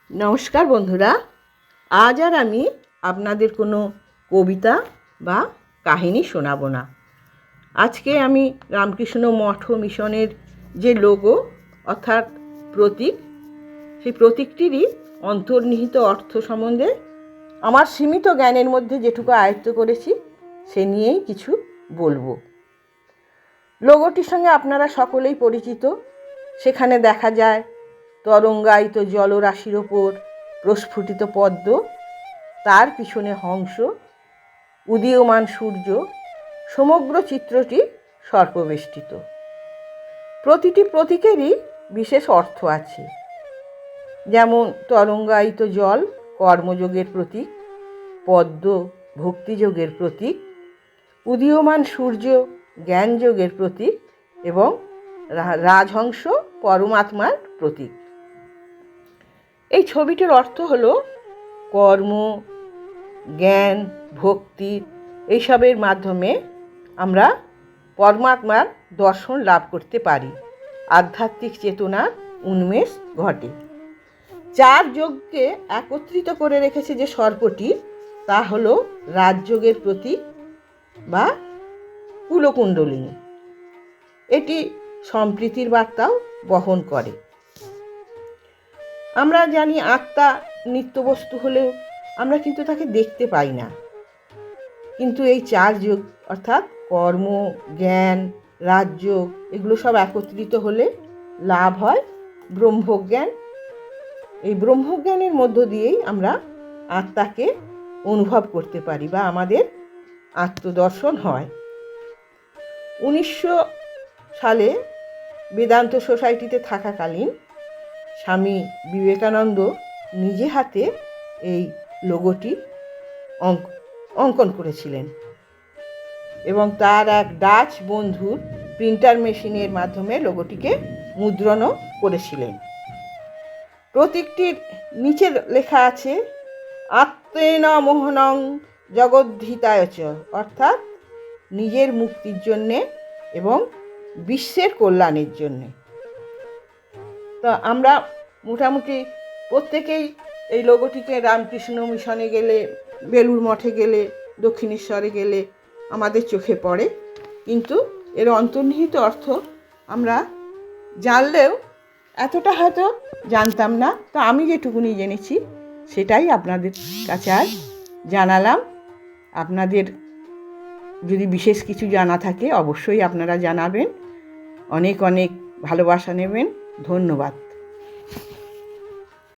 নমস্কার বন্ধুরা, আজ আর আমি আপনাদের কোনো কবিতা বা কাহিনী শোনাবো না। আজকে আমি রামকৃষ্ণ মঠ মিশনের যে লোগো অর্থাৎ প্রতীক, সেই প্রতীকটিরই অন্তর্নিহিত অর্থ সম্বন্ধে আমার সীমিত জ্ঞানের মধ্যে যেটুকু আয়ত্ত করেছি সে নিয়েই কিছু বলবো। লোগোটির সঙ্গে আপনারা সকলেই পরিচিত। সেখানে দেখা যায় তরঙ্গায়িত জলরাশির ওপর প্রস্ফুটিত পদ্ম, তার পিছনে হংস, উদীয়মান সূর্য, সমগ্র চিত্রটি সর্পবেষ্টিত। প্রতিটি প্রতীকেরই বিশেষ অর্থ আছে। যেমন তরঙ্গায়িত জল কর্মযোগের প্রতীক, পদ্ম ভক্তিযোগের প্রতীক, উদীয়মান সূর্য জ্ঞানযোগের প্রতীক এবং রাজহংস পরমাত্মার প্রতীক। এই ছবিটির অর্থ হলো কর্ম, জ্ঞান, ভক্তি এইসবের মাধ্যমে আমরা পরমাত্মার দর্শন লাভ করতে পারি, আধ্যাত্মিক চেতনার উন্মেষ ঘটে। চার যোগকে একত্রিত করে রেখেছে যে সর্পটি, তা হলো রাজযোগের প্রতীক বা কুলকুণ্ডলিনী। এটি সম্প্রীতির বার্তাও বহন করে। আমরা জানি আত্মা নিত্যবস্তু হলেও আমরা কিন্তু তাকে দেখতে পাই না। কিন্তু এই চার যোগ অর্থাৎ কর্ম, জ্ঞান, রাজযোগ এগুলো সব একত্রিত হলে লাভ হয় ব্রহ্মজ্ঞান। এই ব্রহ্মজ্ঞানের মধ্য দিয়েই আমরা আত্মাকে অনুভব করতে পারি বা আমাদের আত্মদর্শন হয়। 1900 সালে বেদান্ত সোসাইটিতে থাকাকালীন স্বামী বিবেকানন্দ নিজে হাতে এই লোগোটি অঙ্কন করেছিলেন এবং তার এক ডাচ বন্ধুর প্রিন্টার মেশিনের মাধ্যমে লোগোটিকে মুদ্রণও করেছিলেন। প্রতীকটির নিচে লেখা আছে আত্মেন মোহনং জগদ্ধিতায় চ, অর্থাৎ নিজের মুক্তির জন্যে এবং বিশ্বের কল্যাণের জন্যে। তো আমরা মোটামুটি প্রত্যেকেই এই লোগোটিকে রামকৃষ্ণ মিশনে গেলে, বেলুড় মঠে গেলে, দক্ষিণেশ্বরে গেলে আমাদের চোখে পড়ে, কিন্তু এর অন্তর্নিহিত অর্থ আমরা জানলেও এতটা হয়তো জানতাম না। তো আমি যেটুকুনি জেনেছি সেটাই আপনাদের কাছে আজ জানালাম। আপনাদের যদি বিশেষ কিছু জানা থাকে অবশ্যই আপনারা জানাবেন। অনেক অনেক ভালোবাসা নেবেন। ধন্যবাদ।